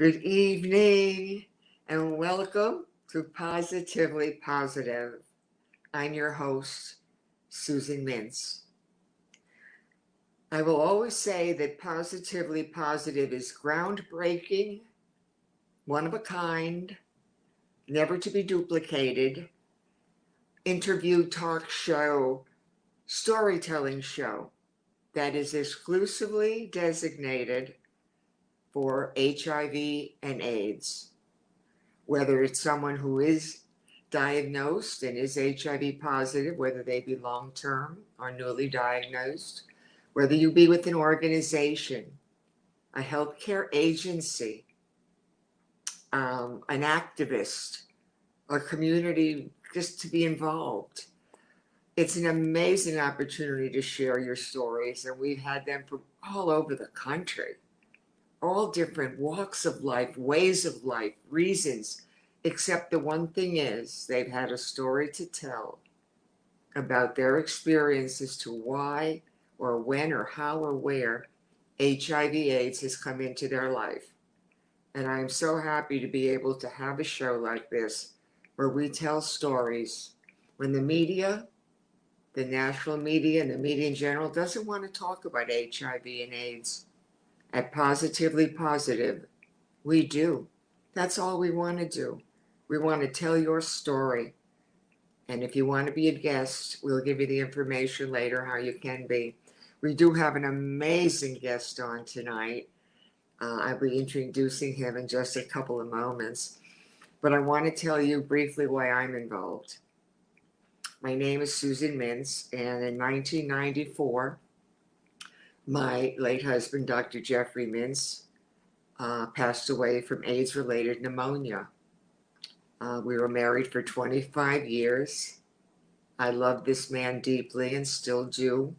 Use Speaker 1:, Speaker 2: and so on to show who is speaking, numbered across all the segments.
Speaker 1: Good evening and welcome to Positively Positive. I'm your host, Susan Mintz. I will always say that Positively Positive is groundbreaking, one of a kind, never to be duplicated, interview talk show, storytelling show that is exclusively designated for HIV and AIDS. Whether it's someone who is diagnosed and is HIV positive, whether they be long-term or newly diagnosed, whether you be with an organization, a healthcare agency, an activist, a community, just to be involved. It's an amazing opportunity to share your stories, and we've had them from all over the country. All different walks of life, ways of life, reasons, except the one thing is they've had a story to tell about their experience as to why or when or how or where HIV/AIDS has come into their life. And I'm so happy to be able to have a show like this where we tell stories when the media, the national media and the media in general doesn't want to talk about HIV and AIDS. At Positively Positive, we do. That's all we want to do. We want to tell your story. And if you want to be a guest, we'll give you the information later how you can be. We do have an amazing guest on tonight. I'll be introducing him in just a couple of moments. But I want to tell you briefly why I'm involved. My name is Susan Mintz, and in 1994, my late husband, Dr. Jeffrey Mintz, passed away from AIDS-related pneumonia. We were married for 25 years. I loved this man deeply and still do.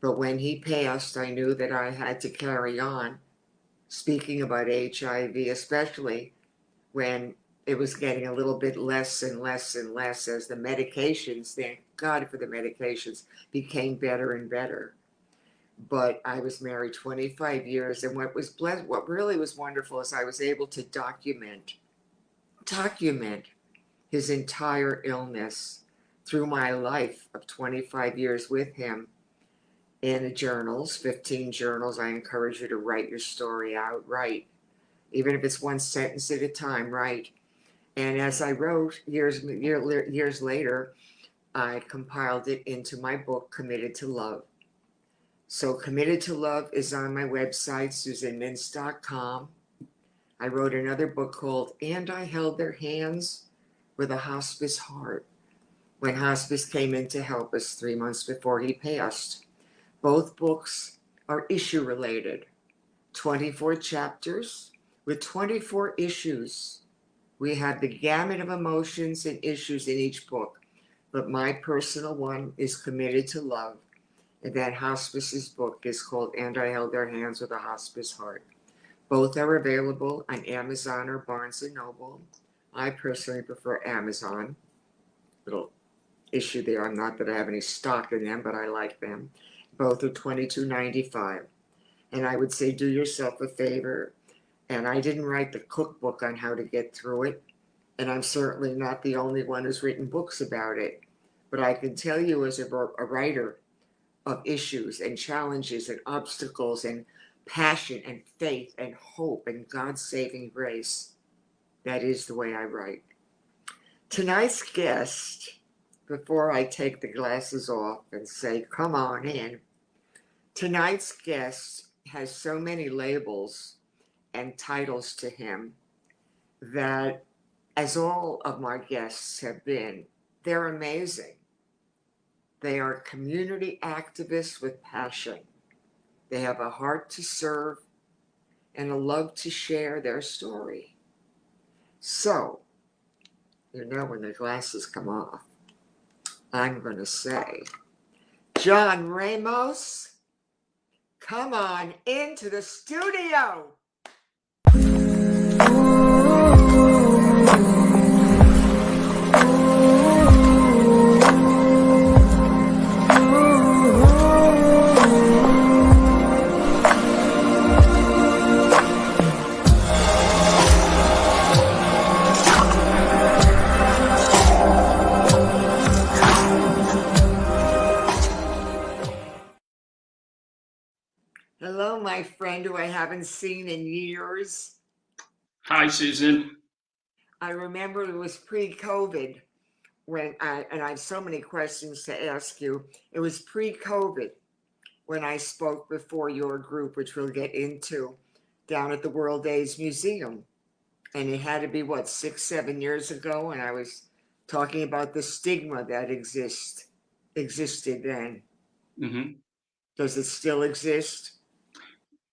Speaker 1: But when he passed, I knew that I had to carry on speaking about HIV, especially when it was getting a little bit less and less and less as the medications, thank God for the medications, became better and better. But I was married 25 years, and what really was wonderful is I was able to document his entire illness through my life of 25 years with him in the journals, 15 journals. I encourage you to write your story out, write, even if it's one sentence at a time, write. And as I wrote years later, I compiled it into my book, Committed to Love. So Committed to Love is on my website, susanmintz.com. I wrote another book called And I Held Their Hands with a Hospice Heart, when hospice came in to help us 3 months before he passed. Both books are issue related, 24 chapters with 24 issues. We have the gamut of emotions and issues in each book, but my personal one is Committed to Love. And that hospice's book is called And I Held Their Hands with a Hospice Heart. Both are available on Amazon or Barnes & Noble. I personally prefer Amazon. Little issue there. I'm not that I have any stock in them, but I like them. Both are $22.95. And I would say do yourself a favor. And I didn't write the cookbook on how to get through it. And I'm certainly not the only one who's written books about it. But I can tell you as a writer of issues and challenges and obstacles and passion and faith and hope and God's saving grace, that is the way I write. Tonight's guest, before I take the glasses off and say, come on in, tonight's guest has so many labels and titles to him that, as all of my guests have been, they're amazing. They are community activists with passion. They have a heart to serve and a love to share their story. So, when the glasses come off, I'm going to say, John Ramos, come on into the studio. my friend who I haven't seen in years.
Speaker 2: Hi, Susan.
Speaker 1: I remember it was pre-COVID and I have so many questions to ask you. It was pre-COVID when I spoke before your group, which we'll get into, down at the World AIDS Museum. And it had to be, what, 6, 7 years ago? And I was talking about the stigma that existed then.
Speaker 2: hmm
Speaker 1: Does it still exist?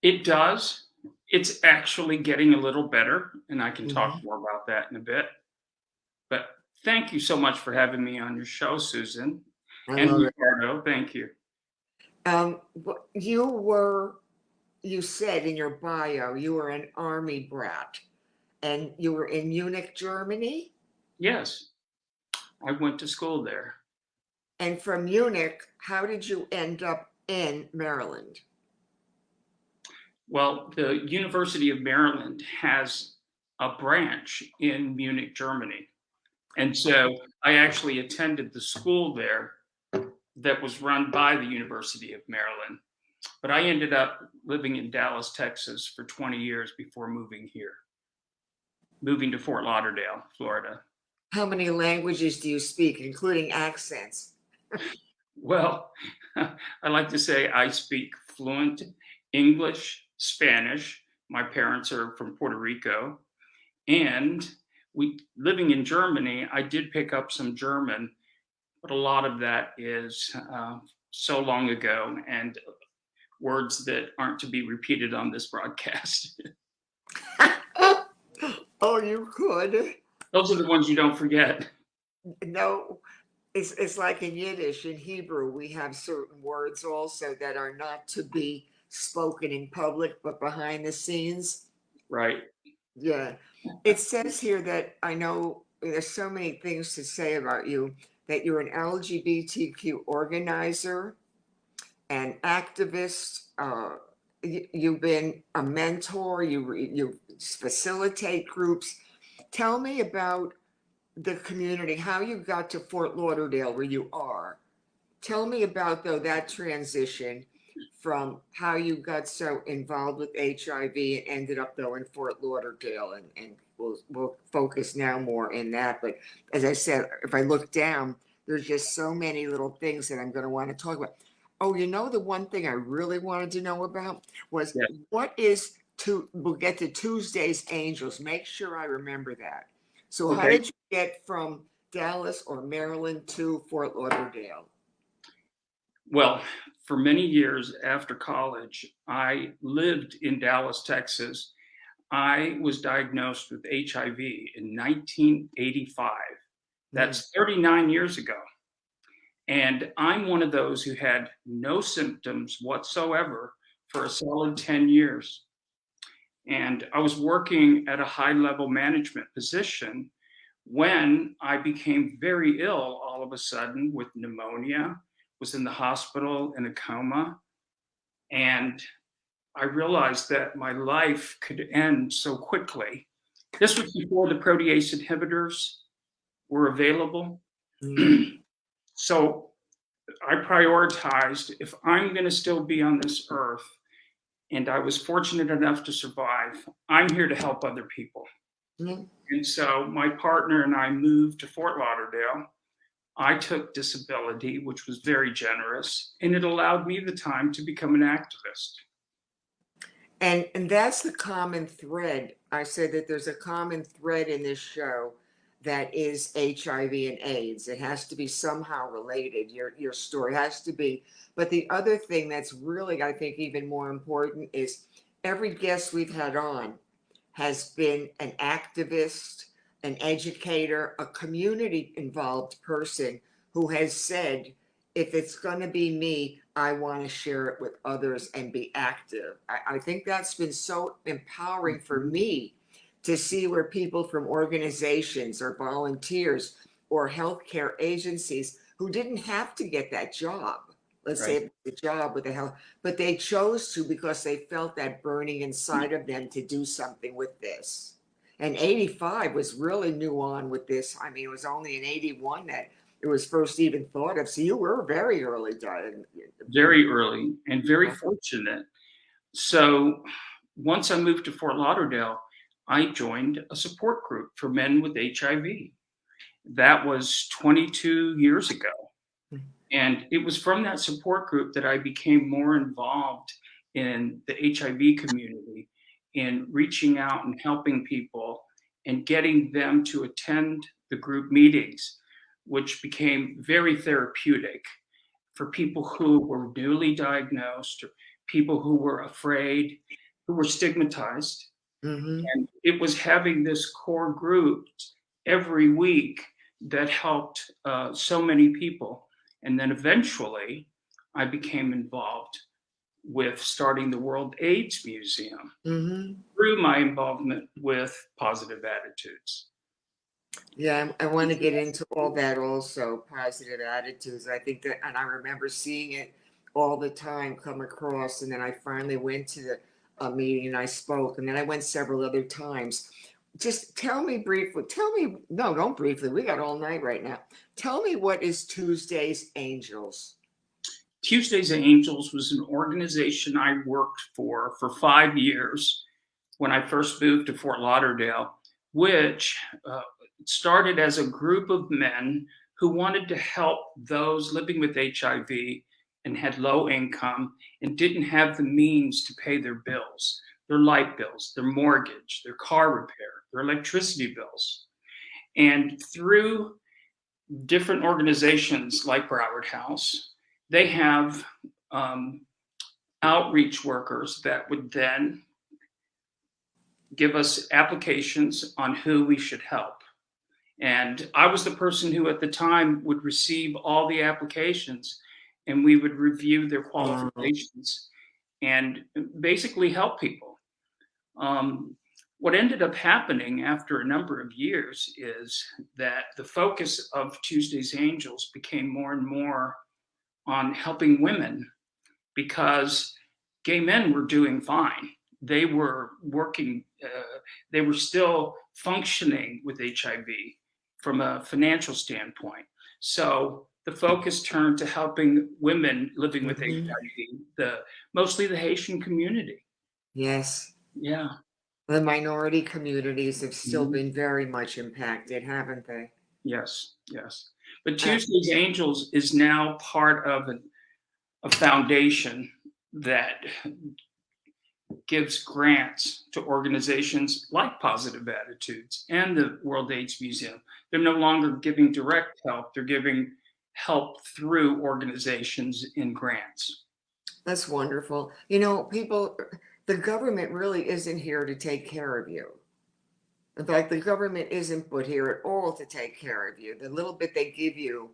Speaker 2: It does. It's actually getting a little better, and I can talk
Speaker 1: Mhm.
Speaker 2: more about that in a bit. But thank you so much for having me on your show, Susan.
Speaker 1: I
Speaker 2: And
Speaker 1: love it.
Speaker 2: Ricardo, thank you.
Speaker 1: You said in your bio you were an army brat and you were in Munich, Germany.
Speaker 2: Yes, I went to school there.
Speaker 1: And from Munich, how did you end up in Maryland?
Speaker 2: Well, the University of Maryland has a branch in Munich, Germany. And so I actually attended the school there that was run by the University of Maryland. But I ended up living in Dallas, Texas for 20 years before moving to Fort Lauderdale, Florida.
Speaker 1: How many languages do you speak, including accents?
Speaker 2: Well, I like to say I speak fluent English, Spanish. My parents are from Puerto Rico. And we living in Germany, I did pick up some German, but a lot of that is so long ago and words that aren't to be repeated on this broadcast.
Speaker 1: Oh, you could.
Speaker 2: Those are the ones you don't forget.
Speaker 1: No, it's like in Yiddish, in Hebrew, we have certain words also that are not to be spoken in public, but behind the scenes.
Speaker 2: Right.
Speaker 1: Yeah. It says here that I know there's so many things to say about you that you're an LGBTQ organizer, an activist. You've been a mentor. You facilitate groups. Tell me about the community, how you got to Fort Lauderdale where you are. Tell me about though that transition from how you got so involved with HIV and ended up though in Fort Lauderdale, and we'll focus now more in that. But as I said, if I look down, there's just so many little things that I'm going to want to talk about. Oh, the one thing I really wanted to know about was
Speaker 2: Yeah.
Speaker 1: what is to we'll get to Tuesday's Angels. Make sure I remember that. So how
Speaker 2: Okay.
Speaker 1: did you get from Dallas or Maryland to Fort Lauderdale?
Speaker 2: Well, for many years after college, I lived in Dallas, Texas. I was diagnosed with HIV in 1985.
Speaker 1: Mm.
Speaker 2: That's 39 years ago. And I'm one of those who had no symptoms whatsoever for a solid 10 years. And I was working at a high level management position when I became very ill all of a sudden with pneumonia, was in the hospital in a coma. And I realized that my life could end so quickly. This was before the protease inhibitors were available.
Speaker 1: Mm.
Speaker 2: So I prioritized if I'm going to still be on this earth, and I was fortunate enough to survive, I'm here to help other people.
Speaker 1: Mm.
Speaker 2: And so my partner and I moved to Fort Lauderdale. I took disability, which was very generous, and it allowed me the time to become an activist.
Speaker 1: And that's the common thread. I said that there's a common thread in this show that is HIV and AIDS. It has to be somehow related. Your story has to be. But the other thing that's really, I think, even more important is every guest we've had on has been an activist, an educator, a community involved person who has said, if it's going to be me, I want to share it with others and be active. I think that's been so empowering for
Speaker 2: Mhm.
Speaker 1: me to see where people from organizations or volunteers or healthcare agencies who didn't have to get that job, let's
Speaker 2: Right.
Speaker 1: say the job with the health, but they chose to because they felt that burning inside of them to do something with this. And 85 was really new on with this. I mean, it was only in 81 that it was first even thought of. So you were very early died.
Speaker 2: Very early and very fortunate. So once I moved to Fort Lauderdale, I joined a support group for men with HIV. That was 22 years ago. And it was from that support group that I became more involved in the HIV community, in reaching out and helping people and getting them to attend the group meetings, which became very therapeutic for people who were newly diagnosed or people who were afraid, who were stigmatized.
Speaker 1: Mm-hmm.
Speaker 2: And it was having this core group every week that helped so many people. And then eventually, I became involved with starting the World AIDS Museum
Speaker 1: Mm-hmm.
Speaker 2: through my involvement with Positive Attitudes.
Speaker 1: Yeah, I want to get into all that also, positive attitudes. I think that, and I remember seeing it all the time come across. And then I finally went to the meeting and I spoke, and then I went several other times. Just tell me briefly, no, don't briefly, we got all night right now. Tell me, what is Tuesday's Angels?
Speaker 2: Tuesdays Angels was an organization I worked for 5 years when I first moved to Fort Lauderdale, which started as a group of men who wanted to help those living with HIV and had low income and didn't have the means to pay their bills, their light bills, their mortgage, their car repair, their electricity bills. And through different organizations like Broward House, they have outreach workers that would then give us applications on who we should help. And I was the person who at the time would receive all the applications, and we would review their qualifications and basically help people. What ended up happening after a number of years is that the focus of Tuesday's Angels became more and more on helping women, because gay men were doing fine. They were working, they were still functioning with HIV from a financial standpoint. So the focus turned to helping women living with
Speaker 1: Mm-hmm.
Speaker 2: HIV, mostly the Haitian community.
Speaker 1: Yes.
Speaker 2: Yeah.
Speaker 1: The minority communities have still
Speaker 2: Mhm.
Speaker 1: been very much impacted, haven't they?
Speaker 2: Yes, yes. But
Speaker 1: Uh,
Speaker 2: Tuesday's Angels is now part of a foundation that gives grants to organizations like Positive Attitudes and the World AIDS Museum. They're no longer giving direct help, they're giving help through organizations in grants.
Speaker 1: that's wonderful. You know, people, the government really isn't here to take care of you. In fact, the government isn't put here at all to take care of you. The little bit they give you,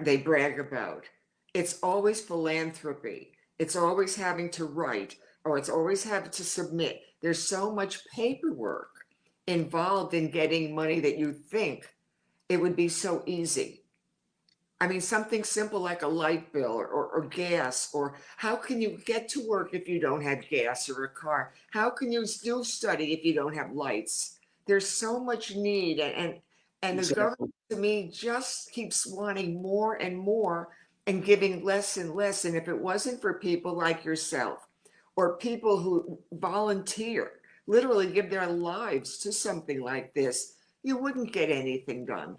Speaker 1: they brag about. It's always philanthropy. It's always having to write, or it's always having to submit. There's so much paperwork involved in getting money that you think it would be so easy. I mean, something simple like a light bill, or gas, or how can you get to work if you don't have gas or a car? How can you still study if you don't have lights? There's so much need, and the government,
Speaker 2: Exactly.
Speaker 1: to me, just keeps wanting more and more and giving less and less. And if it wasn't for people like yourself, or people who volunteer, literally give their lives to something like this, you wouldn't get anything done.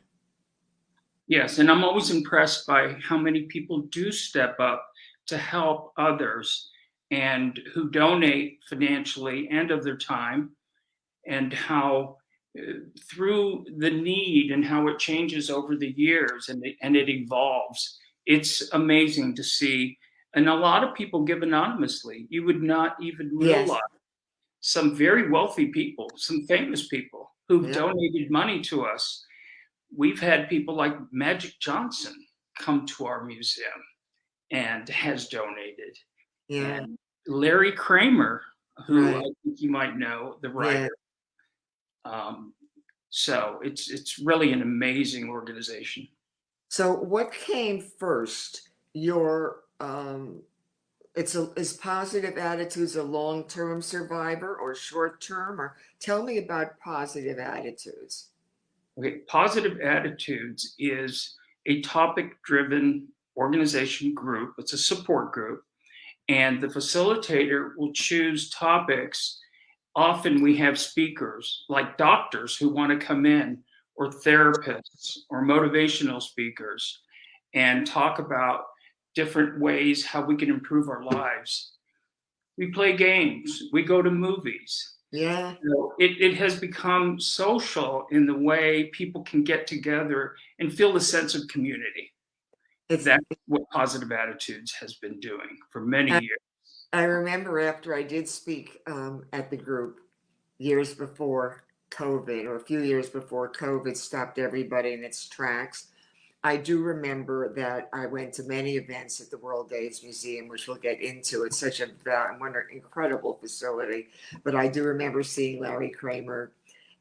Speaker 2: Yes, and I'm always impressed by how many people do step up to help others and who donate financially and of their time, and how through the need and how it changes over the years, and it evolves. It's amazing to see. And a lot of people give anonymously. You would not even
Speaker 1: Yes.
Speaker 2: realize some very wealthy people, some famous people who've
Speaker 1: Yeah.
Speaker 2: donated money to us. We've had people like Magic Johnson come to our museum and has donated.
Speaker 1: Yeah.
Speaker 2: And Larry Kramer, who I
Speaker 1: Right.
Speaker 2: think you might know, the
Speaker 1: Yeah.
Speaker 2: writer. Um, so it's really an amazing organization.
Speaker 1: So what came first? Your is positive attitudes a long-term survivor or short-term? Or tell me about positive attitudes.
Speaker 2: Okay, Positive Attitudes is a topic-driven organization group. It's a support group, and the facilitator will choose topics. Often we have speakers like doctors who want to come in, or therapists, or motivational speakers, and talk about different ways how we can improve our lives. We play games, we go to movies.
Speaker 1: Yeah.
Speaker 2: It has become social in the way people can get together and feel a sense of community.
Speaker 1: It's,
Speaker 2: That's what Positive Attitudes has been doing for many
Speaker 1: I,
Speaker 2: years.
Speaker 1: I remember after I did speak at the group years before COVID, or a few years before COVID stopped everybody in its tracks. I do remember that I went to many events at the World AIDS Museum, which we'll get into. It's such a incredible facility. But I do remember seeing Larry Kramer,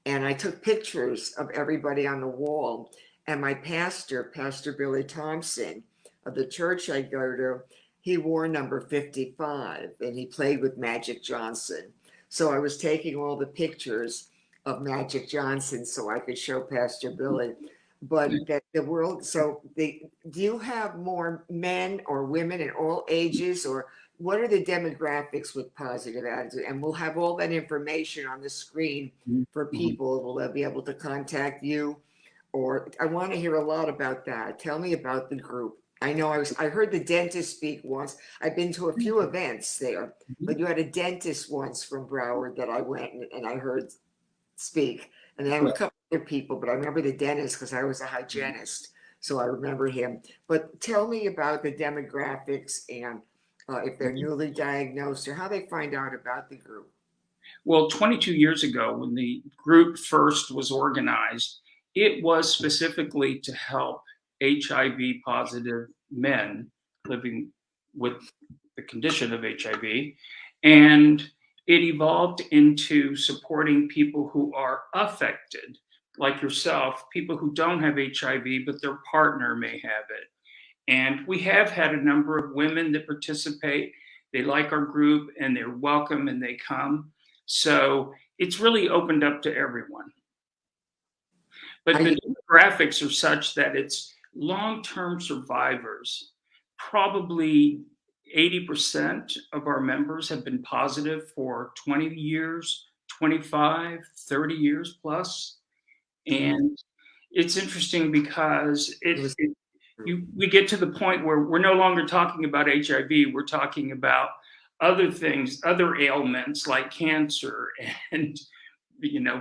Speaker 1: and I took pictures of everybody on the wall. And my pastor, Pastor Billy Thompson of the church I go to, he wore number 55 and he played with Magic Johnson. So I was taking all the pictures of Magic Johnson so I could show Pastor Billy. But that the world, do you have more men or women in all ages, or what are the demographics with Positive Attitude? And we'll have all that information on the screen for people. Will they be able to contact you? Or I want to hear a lot about that. Tell me about the group. I know I heard the dentist speak once. I've been to a few events there, but you had a dentist once from Broward that I went and I heard speak. And then a couple other people, but I remember the dentist because I was a hygienist, so I remember him. But tell me about the demographics and if they're newly diagnosed or how they find out about the group.
Speaker 2: Well, 22 years ago, when the group first was organized, it was specifically to help HIV positive men living with the condition of HIV. And it evolved into supporting people who are affected, like yourself, people who don't have HIV, but their partner may have it. And we have had a number of women that participate. They like our group and they're welcome and they come. So it's really opened up to everyone. But the demographics are such that it's long-term survivors. Probably 80% of our members have been positive for 20 years, 25, 30 years plus. And it's interesting because we get to the point where we're no longer talking about HIV. We're talking about other things, other ailments like cancer and,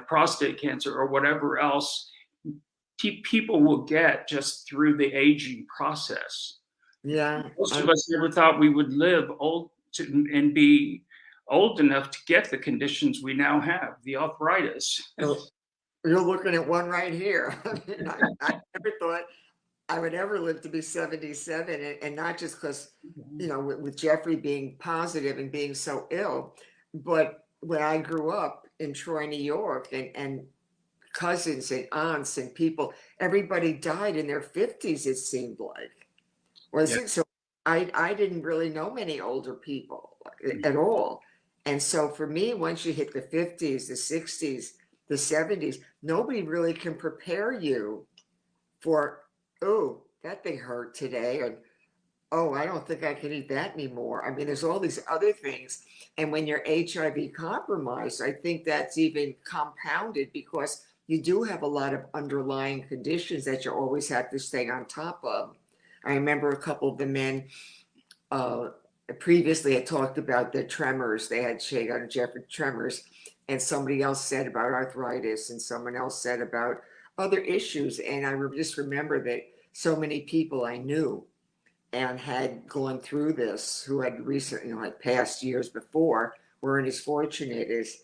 Speaker 2: prostate cancer or whatever else people will get just through the aging process.
Speaker 1: Yeah.
Speaker 2: Most of us never thought we would live and be old enough to get the conditions we now have, the arthritis.
Speaker 1: You're looking at one right here. I never thought I would ever live to be 77, and not just because, with Jeffrey being positive and being so ill, but when I grew up in Troy, New York, and cousins and aunts and people, everybody died in their 50s, it seemed like. So I didn't really know many older people at all. And so for me, once you hit the 50s, the 60s, the 70s, nobody really can prepare you for, oh, that thing hurt today, and oh, I don't think I can eat that anymore. I mean, there's all these other things. And when you're HIV compromised, I think that's even compounded because you do have a lot of underlying conditions that you always have to stay on top of. I remember a couple of the men previously had talked about the tremors. They had Jeffrey tremors, and somebody else said about arthritis, and someone else said about other issues. And I just remember that so many people I knew and had gone through this who had recently, had passed years before, weren't as fortunate as,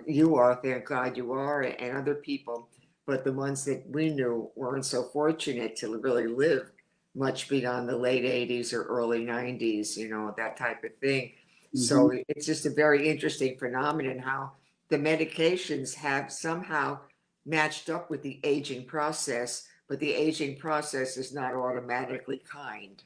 Speaker 1: you are, thank God you are, and other people. But the ones that we knew weren't so fortunate to really live much beyond the late 80s or early 90s, that type of thing. Mm-hmm. So it's just a very interesting phenomenon how the medications have somehow matched up with the aging process, but the aging process is not automatically kind.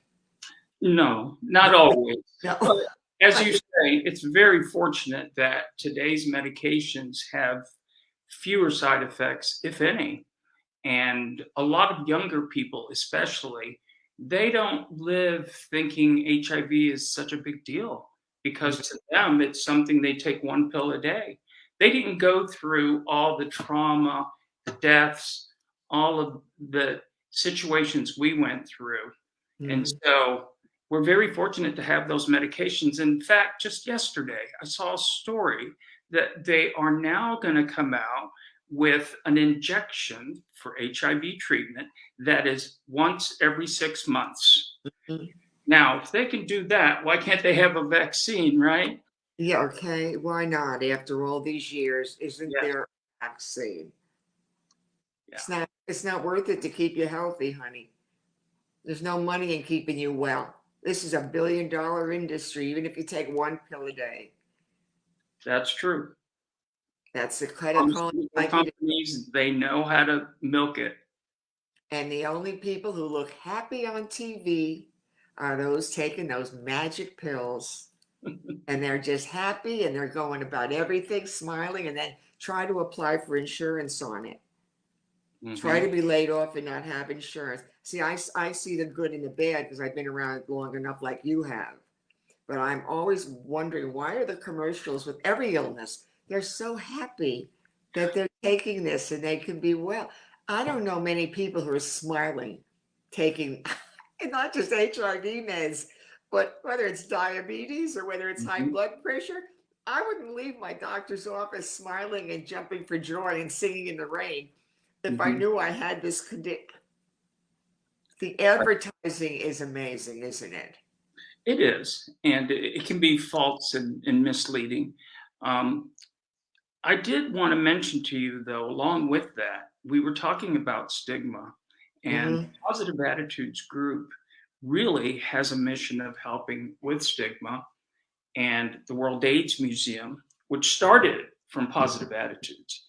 Speaker 2: No, not always.
Speaker 1: No.
Speaker 2: As you say, it's very fortunate that today's medications have fewer side effects, if any. And a lot of younger people, especially, they don't live thinking HIV is such a big deal because to them it's something they take one pill a day. They didn't go through all the trauma, the deaths, all of the situations we went through. And
Speaker 1: Mhm.
Speaker 2: so we're very fortunate to have those medications. In fact, just yesterday, I saw a story that they are now going to come out with an injection for HIV treatment that is once every 6 months.
Speaker 1: Mhm.
Speaker 2: Now, if they can do that, why can't they have a vaccine, right?
Speaker 1: Yeah, okay. Why not? After all these years, isn't
Speaker 2: Yes.
Speaker 1: there a vaccine?
Speaker 2: Yeah,
Speaker 1: It's not worth it to keep you healthy, honey. There's no money in keeping you well. This is a $1 billion industry, even if you take one pill a day.
Speaker 2: that's true.
Speaker 1: That's the credit call
Speaker 2: Pharmaceutical
Speaker 1: like you do.
Speaker 2: companies, they know how to milk it.
Speaker 1: And the only people who look happy on TV are those taking those magic pills. And they're just happy and they're going about everything smiling and then try to apply for insurance on it. Try
Speaker 2: Mhm.
Speaker 1: to be laid off and not have insurance. See, I see the good and the bad because I've been around long enough like you have. But I'm always wondering why are the commercials with every illness, they're so happy that they're taking this and they can be well. I don't know many people who are smiling taking and not just HIV meds, but whether it's diabetes or whether it's high
Speaker 2: Mhm.
Speaker 1: blood pressure. I wouldn't leave my doctor's office smiling and jumping for joy and singing in the rain if I
Speaker 2: Mhm.
Speaker 1: knew I had this condition. The advertising is amazing, isn't it?
Speaker 2: It is, and it can be false and misleading. Um, I did want to mention to you, though, along with that, we were talking about stigma, and
Speaker 1: Hmm.
Speaker 2: Positive Attitudes Group really has a mission of helping with stigma. And the World AIDS Museum, which started from Positive Attitudes,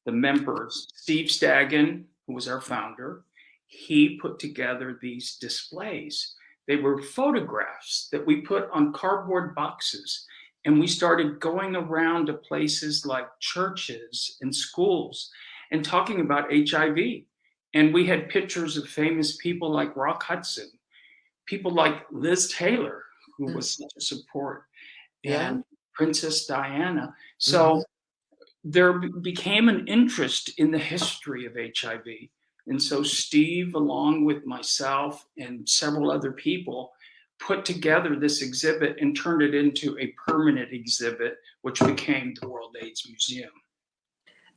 Speaker 2: the members, Steve Stagan, who was our founder, he put together these displays. They were photographs that we put on cardboard boxes. And we started going around to places like churches and schools and talking about HIV. And we had pictures of famous people like Rock Hudson, people like Liz Taylor, who was such a support,
Speaker 1: Yeah.
Speaker 2: and Princess Diana.
Speaker 1: Hmm.
Speaker 2: So there became an interest in the history of HIV. And so Steve, along with myself and several other people, put together this exhibit and turned it into a permanent exhibit, which became the World AIDS Museum.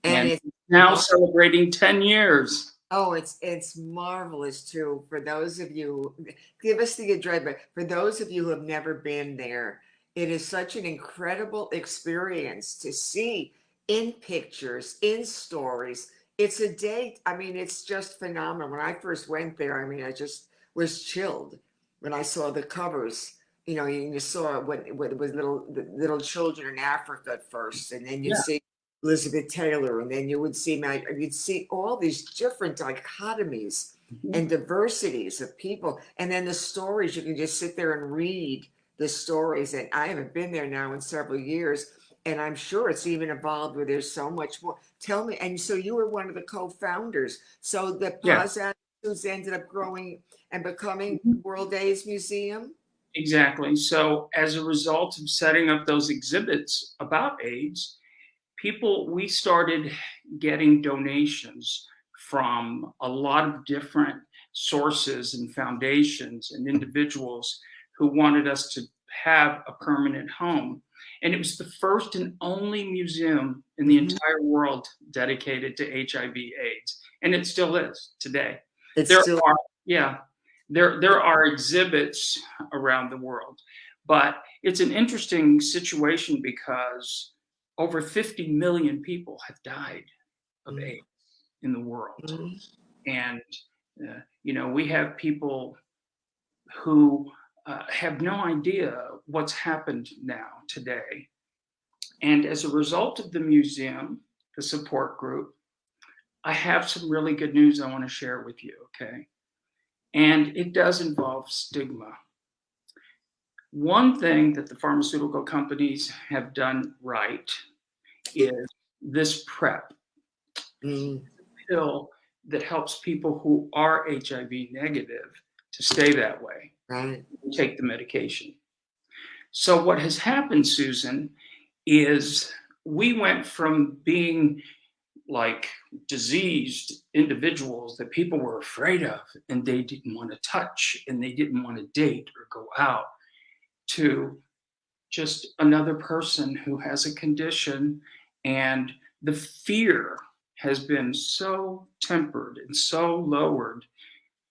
Speaker 1: And
Speaker 2: And
Speaker 1: it's
Speaker 2: now
Speaker 1: mar-
Speaker 2: celebrating 10 years.
Speaker 1: oh, it's marvelous too. For those of you, give us the address, but for those of you who have never been there, it is such an incredible experience to see in pictures, in stories. It's a day. I mean, it's just phenomenal. When I first went there, I mean, I just was chilled when I saw the covers. You saw what it was little children in Africa at first, and then you
Speaker 2: Yeah.
Speaker 1: see Elizabeth Taylor, and then you'd see all these different dichotomies
Speaker 2: Mhm.
Speaker 1: and diversities of people, and then the stories you can just sit there and read the stories. And I haven't been there now in several years, and I'm sure it's even evolved where there's so much more. Tell me, and so you were one of the co-founders. So the
Speaker 2: Yeah.
Speaker 1: Paz Attitudes ended up growing and becoming
Speaker 2: Mhm.
Speaker 1: World AIDS Museum.
Speaker 2: Exactly. So, as a result of setting up those exhibits about AIDS, we started getting donations from a lot of different sources and foundations and individuals who wanted us to have a permanent home. And it was the first and only museum in the
Speaker 1: Mhm.
Speaker 2: entire world dedicated to HIV/AIDS, and it still is today.
Speaker 1: It's
Speaker 2: There
Speaker 1: still.
Speaker 2: are, yeah, there are exhibits around the world, but it's an interesting situation because over 50 million people have died of
Speaker 1: Mhm.
Speaker 2: AIDS in the world.
Speaker 1: Mhm.
Speaker 2: And, we have people who have no idea what's happened now today. And as a result of the museum, the support group, I have some really good news I want to share with you, okay? And it does involve stigma. One thing that the pharmaceutical companies have done right is this PrEP
Speaker 1: Mhm.
Speaker 2: pill that helps people who are HIV negative to stay that way,
Speaker 1: Right.
Speaker 2: take the medication. So what has happened, Susan, is we went from being like diseased individuals that people were afraid of and they didn't want to touch and they didn't want to date or go out, to just another person who has a condition, and the fear has been so tempered and so lowered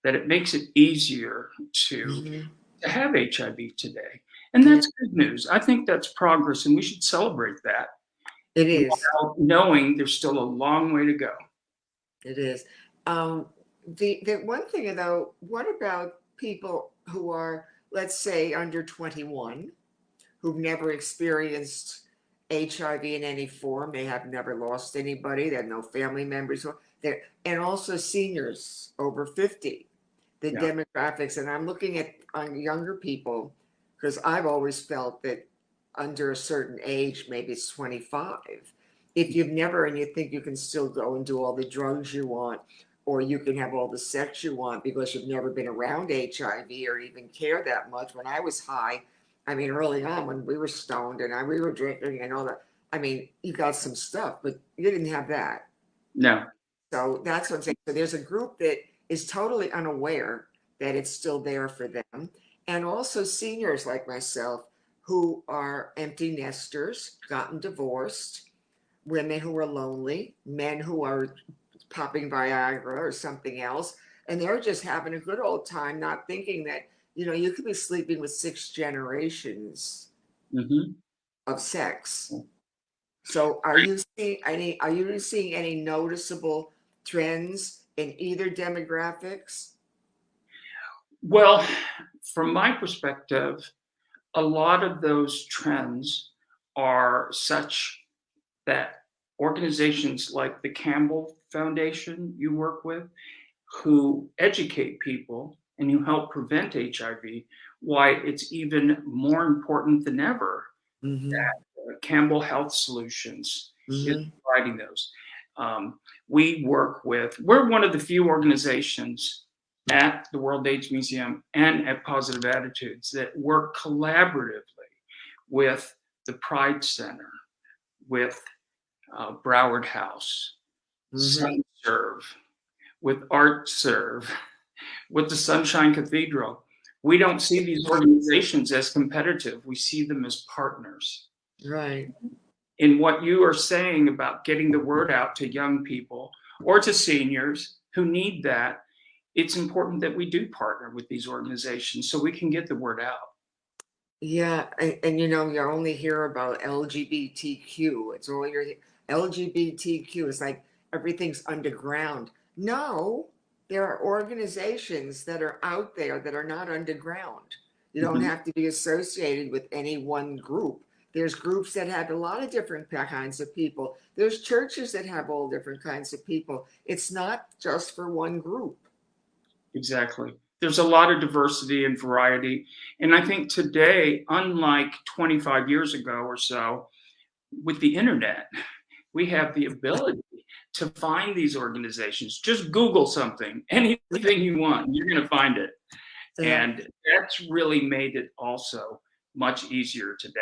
Speaker 2: that it makes it easier to
Speaker 1: Mhm.
Speaker 2: have HIV today. And
Speaker 1: Yeah,
Speaker 2: that's good news. I think that's progress, and we should celebrate that
Speaker 1: it is.
Speaker 2: while knowing there's still a long way to go.
Speaker 1: It is. Um, the one thing though, what about people who are, let's say, under 21, who've never experienced HIV in any form? They have never lost anybody. They have no family members. And also seniors over 50. The
Speaker 2: Yeah.
Speaker 1: demographics, and I'm looking at on younger people because I've always felt that under a certain age, maybe it's 25, if you've never and you think you can still go and do all the drugs you want, or you can have all the sex you want because you've never been around HIV or even care that much. When I was high, I mean, early on when we were stoned and we were drinking and all that, I mean, you got some stuff, but you didn't have that.
Speaker 2: No.
Speaker 1: So that's what I'm saying. So there's a group that is totally unaware that it's still there for them. And also seniors like myself who are empty nesters, gotten divorced, women who are lonely, men who are popping Viagra or something else. And they're just having a good old time, not thinking that, you could be sleeping with 6 generations
Speaker 2: Hmm.
Speaker 1: of sex. So are you seeing any noticeable trends in either demographics?
Speaker 2: Well, from my perspective, a lot of those trends are such that organizations like the Campbell Foundation you work with, who educate people and who help prevent HIV, why it's even more important than ever.
Speaker 1: Mm-hmm.
Speaker 2: Campbell Health Solutions is
Speaker 1: Mm-hmm.
Speaker 2: providing those. We're one of the few organizations at the World AIDS Museum and at Positive Attitudes that work collaboratively with the Pride Center, with Broward House,
Speaker 1: Mm-hmm.
Speaker 2: SunServe, with ArtServe, with the Sunshine Cathedral. We don't see these organizations as competitive. We see them as partners.
Speaker 1: Right.
Speaker 2: In what you are saying about getting the word out to young people or to seniors who need that, it's important that we do partner with these organizations so we can get the word out.
Speaker 1: Yeah, and you only hear about LGBTQ. It's all your LGBTQ. It's like everything's underground. No, there are organizations that are out there that are not underground. You don't
Speaker 2: Mhm.
Speaker 1: have to be associated with any one group. There's groups that have a lot of different kinds of people. There's churches that have all different kinds of people. It's not just for one group.
Speaker 2: Exactly. There's a lot of diversity and variety. And I think today, unlike 25 years ago or so, with the internet, we have the ability to find these organizations. Just Google something, anything you want, you're going to find it.
Speaker 1: Yeah.
Speaker 2: And that's really made it also much easier today.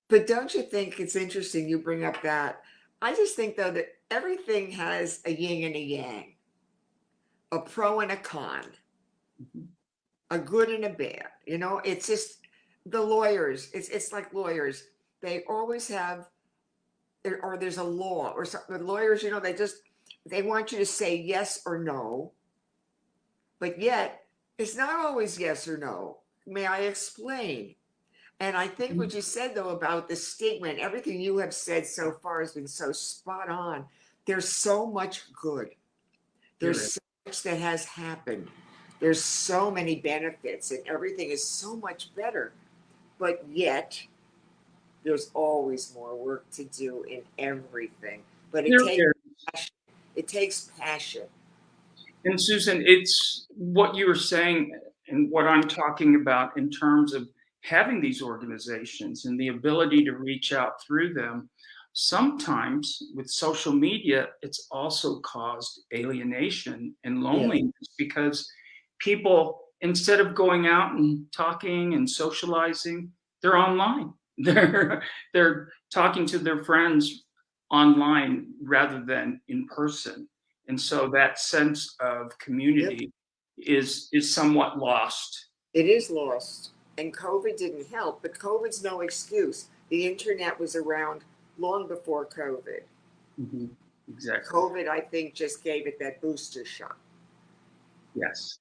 Speaker 1: But don't you think it's interesting you bring up that? I just think though that everything has a yin and a yang, a pro and a con,
Speaker 2: Mhm.
Speaker 1: a good and a bad. It's just the lawyers. It's like lawyers. They always have, or there's a law or something. The lawyers, they want you to say yes or no, but yet it's not always yes or no. May I explain? And I think what you said though about the stigma and everything you have said so far has been so spot on. There's so much good.
Speaker 2: There is.
Speaker 1: There's so much that has happened. There's so many benefits and everything is so much better. But yet there's always more work to do in everything. But it
Speaker 2: There
Speaker 1: takes
Speaker 2: is.
Speaker 1: passion. It takes passion.
Speaker 2: And Susan, it's what you were saying and what I'm talking about in terms of having these organizations and the ability to reach out through them. Sometimes with social media, it's also caused alienation and
Speaker 1: Yes.
Speaker 2: loneliness because people, instead of going out and talking and socializing, they're online. They're talking to their friends online rather than in person. And so that sense of
Speaker 1: Yep.
Speaker 2: community is somewhat lost.
Speaker 1: It is lost. And COVID didn't help, but COVID's no excuse. The internet was around long before COVID.
Speaker 2: Mhm. Exactly.
Speaker 1: COVID, I think, just gave it that booster shot.
Speaker 2: Yes.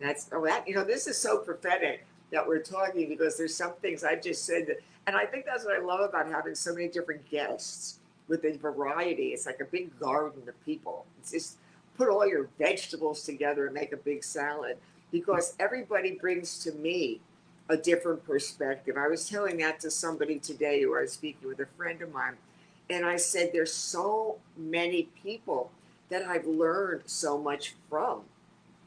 Speaker 1: This is so prophetic that we're talking, because there's some things I just said that, and I think that's what I love about having so many different guests with a variety. It's like a big garden of people. It's just put all your vegetables together and make a big salad, because everybody brings to me a different perspective. I was telling that to somebody today who I was speaking with, a friend of mine, and I said, there's so many people that I've learned so much from.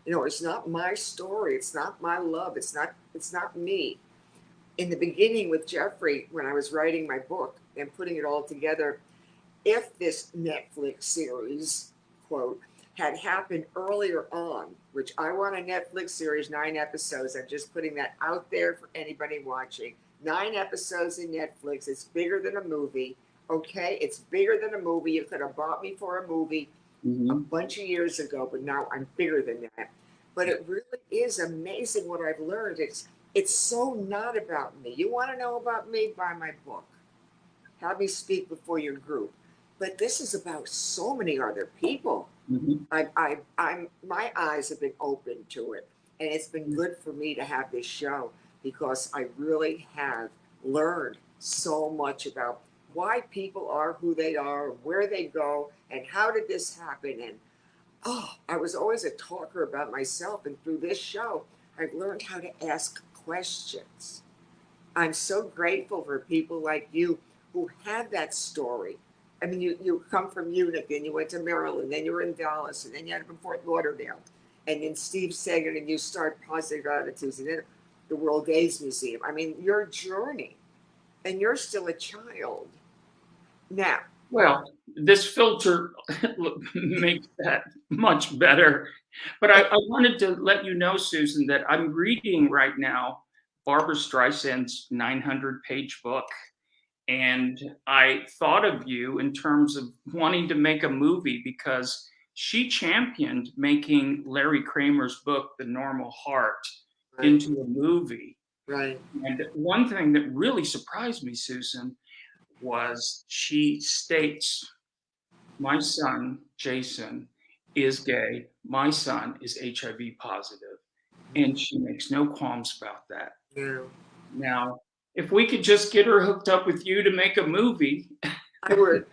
Speaker 1: It's not my story. It's not my love. It's not me. In the beginning with Jeffrey, when I was writing my book and putting it all together, if this Netflix series, quote, had happened earlier on, which I want a Netflix series, 9 episodes. I'm just putting that out there for anybody watching. 9 episodes in Netflix. It's bigger than a movie. Okay, it's bigger than a movie. You could have bought me for a movie a bunch of years ago, but now I'm bigger than that. But it really is amazing what I've learned. It's so not about me. You want to know about me? Buy my book. Have me speak before your group. But this is about so many other people.
Speaker 2: Mhm.
Speaker 1: I'm my eyes have been open to it, and it's been good for me to have this show, because I really have learned so much about why people are who they are, where they go, and how did this happen. And I was always a talker about myself, and through this show, I've learned how to ask questions. I'm so grateful for people like you who have that story. I mean, you come from Munich, and you went to Maryland, then you were in Dallas, and then you had from Fort Lauderdale, and then Steve Sagan, and you start Positive Attitudes, and then the World AIDS Museum. I mean, your journey, and you're still a child. Now,
Speaker 2: Well, this filter makes that much better. But I wanted to let you know, Susan, that I'm reading right now Barbara Streisand's 900-page book. And I thought of you in terms of wanting to make a movie, because she championed making Larry Kramer's book, The Normal Heart,
Speaker 1: right,
Speaker 2: into a movie.
Speaker 1: right,
Speaker 2: And one thing that really surprised me, Susan, was she states, my son, Jason, is gay. My son is HIV positive. And she makes no qualms about that.
Speaker 1: yeah.
Speaker 2: Now, if we could just get her hooked up with you to make a movie.
Speaker 1: I would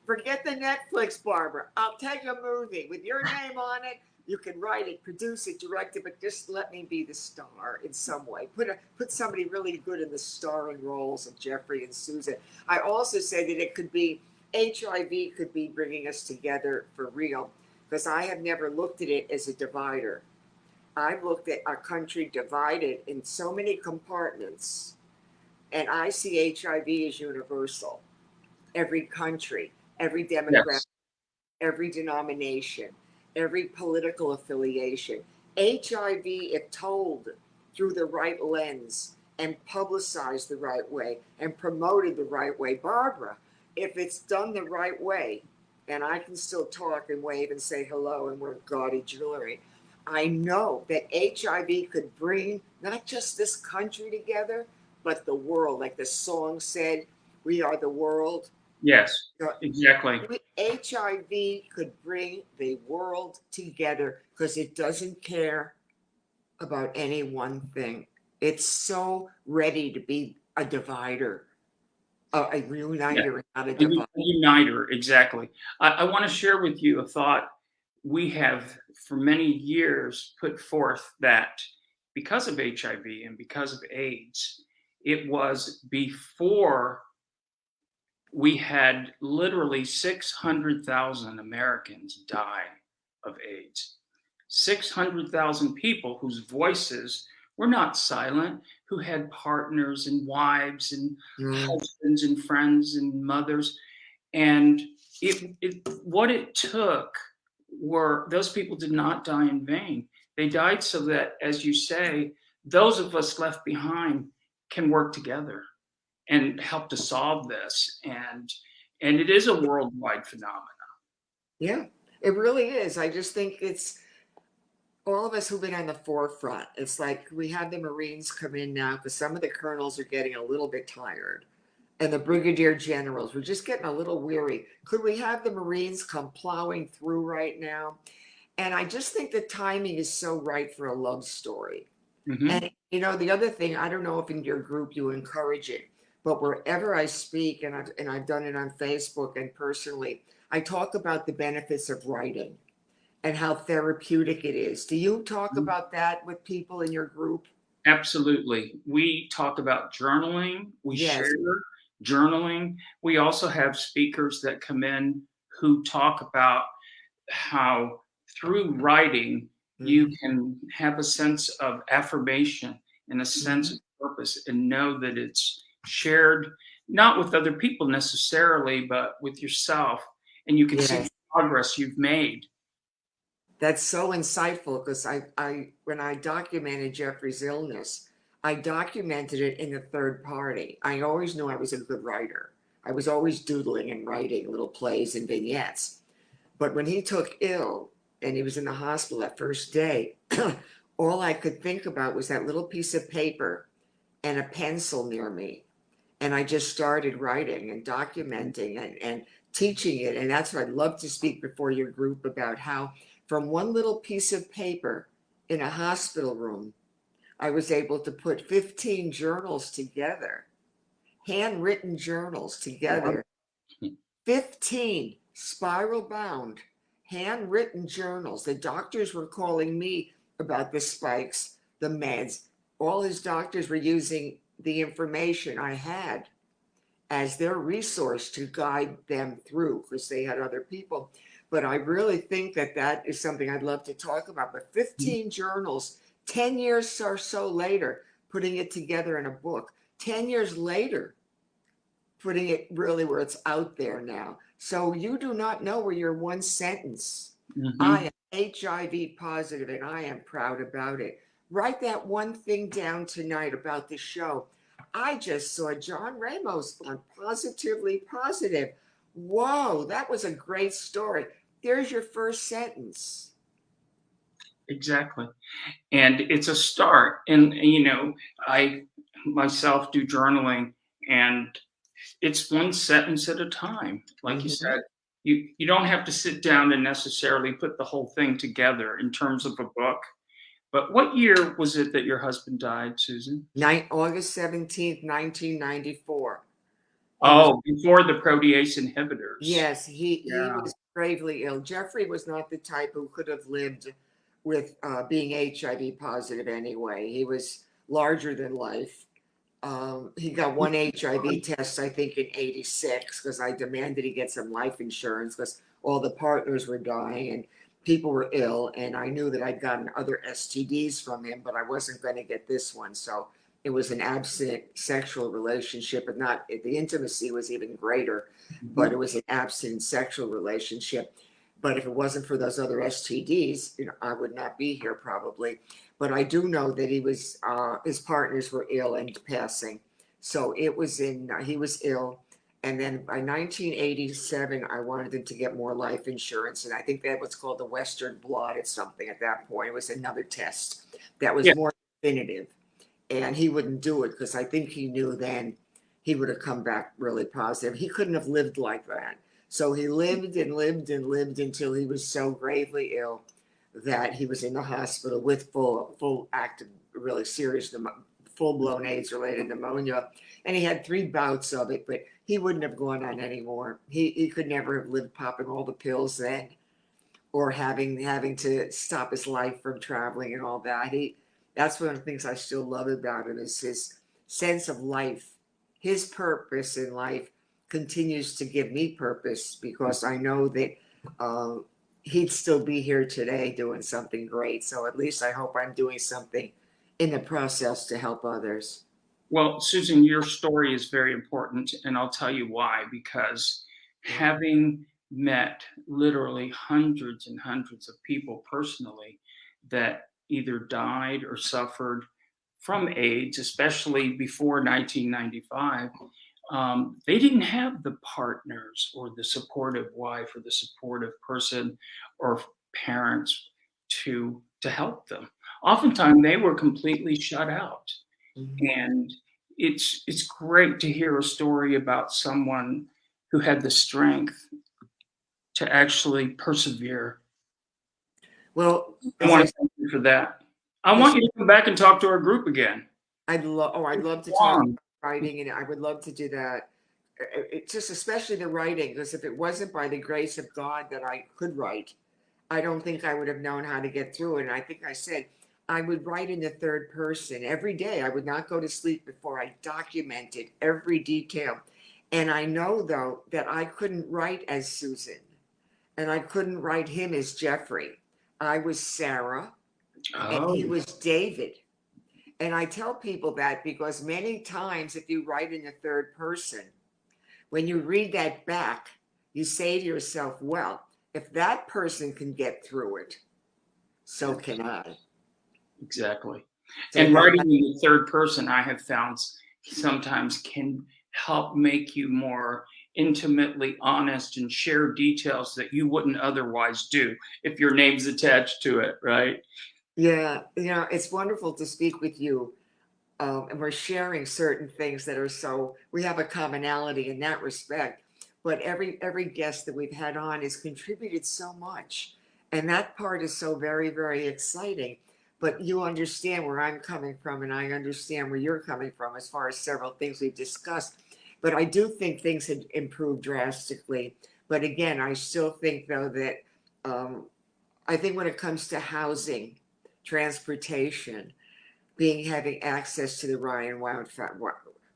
Speaker 1: forget the Netflix, Barbara. I'll take a movie with your name on it. You can write it, produce it, direct it, but just let me be the star in some way. Put somebody really good in the starring roles of Jeffrey and Susan. I also say that it could be HIV could be bringing us together for real, because I have never looked at it as a divider. I've looked at our country divided in so many compartments, and I see HIV as universal. Every country, every demographic,
Speaker 2: Yes.
Speaker 1: every denomination, every political affiliation. HIV, if told through the right lens and publicized the right way and promoted the right way, Barbara, if it's done the right way, and I can still talk and wave and say hello and wear gaudy jewelry, I know that HIV could bring not just this country together, but the world. Like the song said, we are the world.
Speaker 2: Yes,
Speaker 1: You know,
Speaker 2: exactly.
Speaker 1: HIV could bring the world together, because it doesn't care about any one thing. It's so ready to be a divider, a
Speaker 2: Yeah,
Speaker 1: reuniter, not a
Speaker 2: a
Speaker 1: divider.
Speaker 2: uniter, exactly. I want to share with you a thought. We have for many years put forth that because of HIV and because of AIDS, it was before we had literally 600,000 Americans die of AIDS. 600,000 people whose voices were not silent, who had partners and wives and
Speaker 1: Mm,
Speaker 2: husbands and friends and mothers. And what it took were those people did not die in vain. They died so that, as you say, those of us left behind can work together and help to solve this. And it is a worldwide phenomenon.
Speaker 1: Yeah, it really is. I just think it's all of us who've been on the forefront. It's like we have the Marines come in now because some of the colonels are getting a little bit tired. And the brigadier generals, we're just getting a little weary. Could we have the Marines come plowing through right now? And I just think the timing is so right for a love story.
Speaker 2: Hmm.
Speaker 1: And the other thing, I don't know if in your group you encourage it, but wherever I speak, and I've done it on Facebook and personally, I talk about the benefits of writing and how therapeutic it is. Do you talk about that with people in your group?
Speaker 2: Absolutely. We talk about journaling. We
Speaker 1: Yes.
Speaker 2: share journaling. We also have speakers that come in who talk about how through writing you
Speaker 1: Hmm.
Speaker 2: can have a sense of affirmation and a sense
Speaker 1: Hmm.
Speaker 2: of purpose and know that it's shared not with other people necessarily, but with yourself. And you can see the
Speaker 1: Yes.
Speaker 2: progress you've made.
Speaker 1: That's so insightful because I when I documented Jeffrey's illness, I documented it in the third party. I always knew I was a good writer. I was always doodling and writing little plays and vignettes. But when he took ill and he was in the hospital that first day, all I could think about was that little piece of paper and a pencil near me. And I just started writing and documenting and teaching it. And that's what I'd love to speak before your group about how, from one little piece of paper in a hospital room, I was able to put 15 journals together, handwritten journals
Speaker 2: Wow.
Speaker 1: together, 15 spiral bound, handwritten journals. The doctors were calling me about the spikes, the meds. All his doctors were using the information I had as their resource to guide them through because they had other people. But I really think that that is something I'd love to talk about. But 15 journals, 10 years or so later, putting it together in a book, 10 years later, putting it really where it's out there now. So you do not know where your one sentence, I
Speaker 2: Hmm.
Speaker 1: am HIV positive and I am proud about it. Write that one thing down tonight about the show. I just saw John Ramos on Positively Positive. Whoa, that was a great story. There's your first sentence.
Speaker 2: Exactly. And it's a start. And, I myself do journaling, and it's one sentence at a time. Like you
Speaker 1: Mhm.
Speaker 2: said, you don't have to sit down and necessarily put the whole thing together in terms of a book. But what year was it that your husband died, Susan?
Speaker 1: August 17th, 1994. He was
Speaker 2: Oh, before the protease inhibitors.
Speaker 1: Yes, he
Speaker 2: Yeah.
Speaker 1: was gravely ill. Jeffrey was not the type who could have lived with being HIV positive anyway. He was larger than life. He got one HIV test, I think, in '86 because I demanded he get some life insurance because all the partners were dying and people were ill. And I knew that I'd gotten other STDs from him, but I wasn't going to get this one. So it was an abstinent sexual relationship, and not the intimacy was even greater, but it
Speaker 2: Mhm.
Speaker 1: was an abstinent sexual relationship. But if it wasn't for those other STDs, I would not be here probably. But I do know that his partners were ill and passing. So he was ill. And then by 1987, I wanted him to get more life insurance. And I think that was called the Western blot or something at that point. It was another test that was
Speaker 2: Yeah.
Speaker 1: more definitive. And he wouldn't do it because I think he knew then he would have come back really positive. He couldn't have lived like that. So he lived and lived and lived until he was so gravely ill that he was in the hospital with full active, really serious, full blown AIDS related pneumonia, and he had 3 bouts of it. But he wouldn't have gone on anymore. He could never have lived popping all the pills then, or having to stop his life from traveling and all that. That's one of the things I still love about him is his sense of life. His purpose in life continues to give me purpose because I know that um, he'd still be here today doing something great. So at least I hope I'm doing something in the process to help others.
Speaker 2: Well, Susan, your story is very important, and I'll tell you why. Because
Speaker 1: Yeah.
Speaker 2: having met literally hundreds and hundreds of people personally that either died or suffered from AIDS, especially before 1995, they didn't have the partners or the supportive wife or the supportive person or parents to help them. Oftentimes, they were completely shut out,
Speaker 1: Mhm.
Speaker 2: and it's great to hear a story about someone who had the strength to actually persevere.
Speaker 1: Well,
Speaker 2: I
Speaker 1: as
Speaker 2: want
Speaker 1: I
Speaker 2: to thank you for that. I
Speaker 1: as
Speaker 2: want you to come back and talk to our group again.
Speaker 1: I'd love to talk
Speaker 2: Long.
Speaker 1: about writing, and I would love to do that. It just especially the writing, because if it wasn't by the grace of God that I could write, I don't think I would have known how to get through it. And I think I said I would write in the third person every day. I would not go to sleep before I documented every detail. And I know though that I couldn't write as Susan, and I couldn't write him as Jeffrey. I was Sarah and he
Speaker 2: Oh,
Speaker 1: was David. And I tell people that because many times, if you write in the third person, when you read that back, you say to yourself, well, if that person can get through it, so can I.
Speaker 2: exactly.
Speaker 1: So
Speaker 2: And
Speaker 1: that,
Speaker 2: writing in the third person, I have found sometimes can help make you more intimately honest and share details that you wouldn't otherwise do if your name's attached to it, right?
Speaker 1: yeah, it's wonderful to speak with you. And we're sharing certain things that are so, we have a commonality in that respect. But every guest that we've had on has contributed so much, and that part is so very very exciting. But you understand where I'm coming from, and I understand where you're coming from as far as several things we've discussed. But I do think things had improved drastically. But again, I still think though that um, I think when it comes to housing, transportation, being having access to the
Speaker 2: Yeah.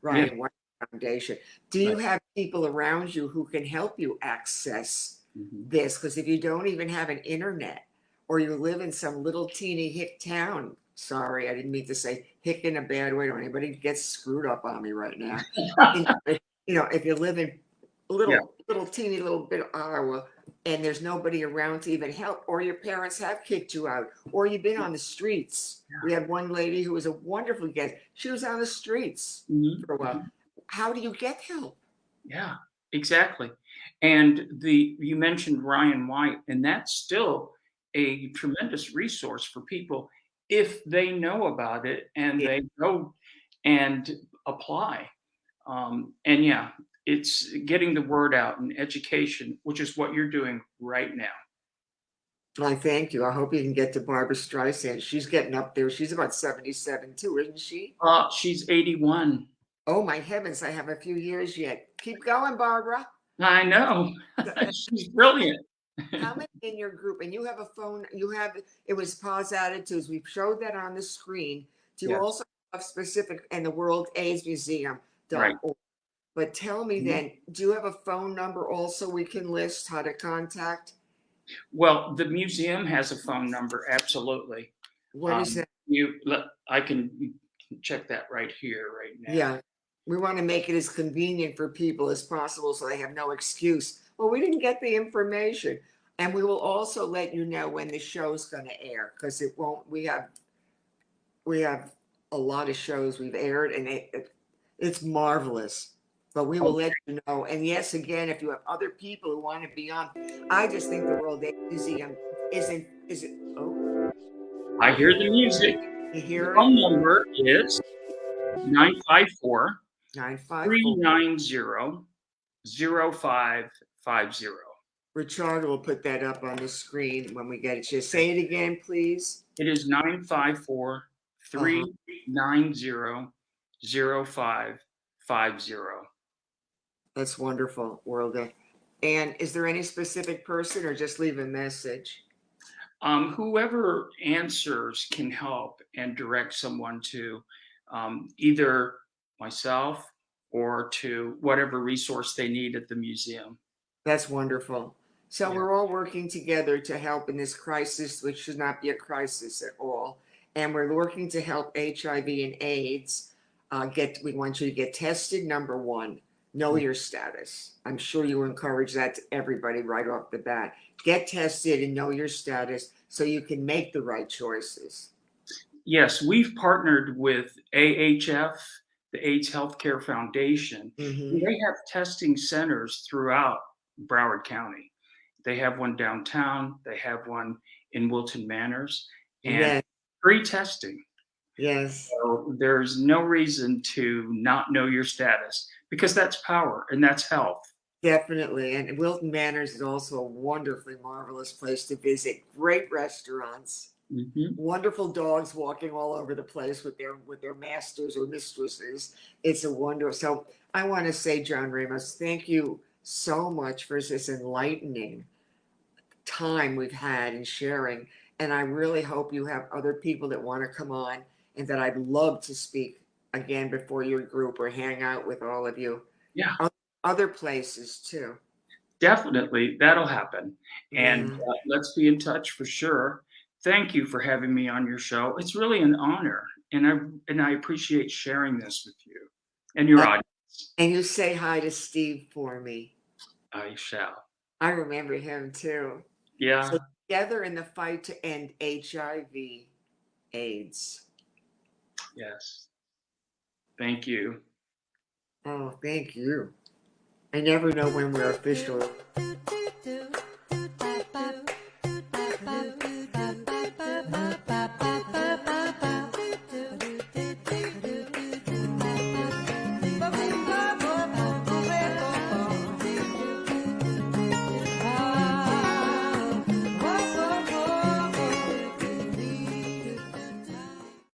Speaker 1: Ryan White Foundation. Do
Speaker 2: Right.
Speaker 1: you have people around you who can help you access
Speaker 2: Mhm.
Speaker 1: this? Because if you don't even have an internet, or you live in some little teeny hick town, sorry, I didn't mean to say hick in a bad way. Don't anybody get screwed up on me right now. If you live in a
Speaker 2: Yeah.
Speaker 1: little teeny little bit of Iowa, and there's nobody around to even help, or your parents have kicked you out, or you've been on the streets. We had one lady who was a wonderful guest. She was on the streets
Speaker 2: Mhm.
Speaker 1: for a while.
Speaker 2: Mhm.
Speaker 1: How do you get help?
Speaker 2: Yeah, exactly. And you mentioned Ryan White, and that's still a tremendous resource for people if they know about it and
Speaker 1: Yeah,
Speaker 2: they go and apply. And yeah, it's getting the word out and education, which is what you're doing right now.
Speaker 1: I thank you. I hope you can get to Barbara Streisand. She's getting up there. She's about 77 too, isn't she?
Speaker 2: She's 81.
Speaker 1: Oh my heavens, I have a few years yet. Keep going, Barbara.
Speaker 2: I know.
Speaker 1: So,
Speaker 2: She's brilliant.
Speaker 1: how many in your group? And you have a phone, you have it was Pause Attitudes. We showed that on the screen. Do you
Speaker 2: Yes,
Speaker 1: also have specific and the World AIDS
Speaker 2: right.
Speaker 1: Museum.org? But tell me
Speaker 2: Mhm.
Speaker 1: then, do you have a phone number also we can list how to contact?
Speaker 2: Well, the museum has a phone number, absolutely.
Speaker 1: What is that?
Speaker 2: I can check that right here, right now.
Speaker 1: Yeah. We want to make it as convenient for people as possible so they have no excuse. Well, we didn't get the information. And we will also let you know when the show's going to air because it won't, we have a lot of shows we've aired, and it's marvelous. But we will let you know. And yes, again, if you have other people who want to be on, I just think the World AIDS Museum isn't, is it? Oh,
Speaker 2: I hear the music.
Speaker 1: you
Speaker 2: The
Speaker 1: hear it?
Speaker 2: phone number is 954
Speaker 1: 954.
Speaker 2: 390 0550.
Speaker 1: Richard will put that up on the screen when we get it. Just say it again, please.
Speaker 2: It is 954
Speaker 1: Uh-huh.
Speaker 2: 390 0550.
Speaker 1: That's wonderful, World. And is there any specific person or just leave a message?
Speaker 2: Whoever answers can help and direct someone to either myself or to whatever resource they need at the museum.
Speaker 1: That's wonderful. So
Speaker 2: Yeah.
Speaker 1: we're all working together to help in this crisis, which should not be a crisis at all. And we're working to help HIV and AIDS. We want you to get tested. Number one, know your status. I'm sure you encourage that to everybody right off the bat. Get tested and know your status so you can make the right choices.
Speaker 2: Yes, we've partnered with AHF, the AIDS Healthcare Foundation.
Speaker 1: Hmm.
Speaker 2: They have testing centers throughout Broward County. They have one downtown, they have one in Wilton Manors, and
Speaker 1: Yes,
Speaker 2: free testing.
Speaker 1: yes,
Speaker 2: So there's no reason to not know your status because that's power and that's health.
Speaker 1: definitely. And Wilton Manors is also a wonderfully marvelous place to visit. Great restaurants,
Speaker 2: Mhm.
Speaker 1: wonderful dogs walking all over the place with their masters or mistresses. It's a wonder. So I want to say, John Ramos, thank you so much for this enlightening time we've had in sharing. And I really hope you have other people that want to come on and that I'd love to speak again before your group or hang out with all of you.
Speaker 2: Yeah,
Speaker 1: Other places too.
Speaker 2: definitely. That'll happen. And
Speaker 1: Yeah.
Speaker 2: let's be in touch for sure. Thank you for having me on your show. It's really an honor. And I appreciate sharing this with you and your
Speaker 1: Uh,
Speaker 2: audience.
Speaker 1: and you say hi to Steve for me.
Speaker 2: I shall.
Speaker 1: I remember him too. So
Speaker 2: Yeah.
Speaker 1: together in the fight to end HIV, AIDS.
Speaker 2: Yes. Thank you.
Speaker 1: Oh, thank you. I never know when we're official.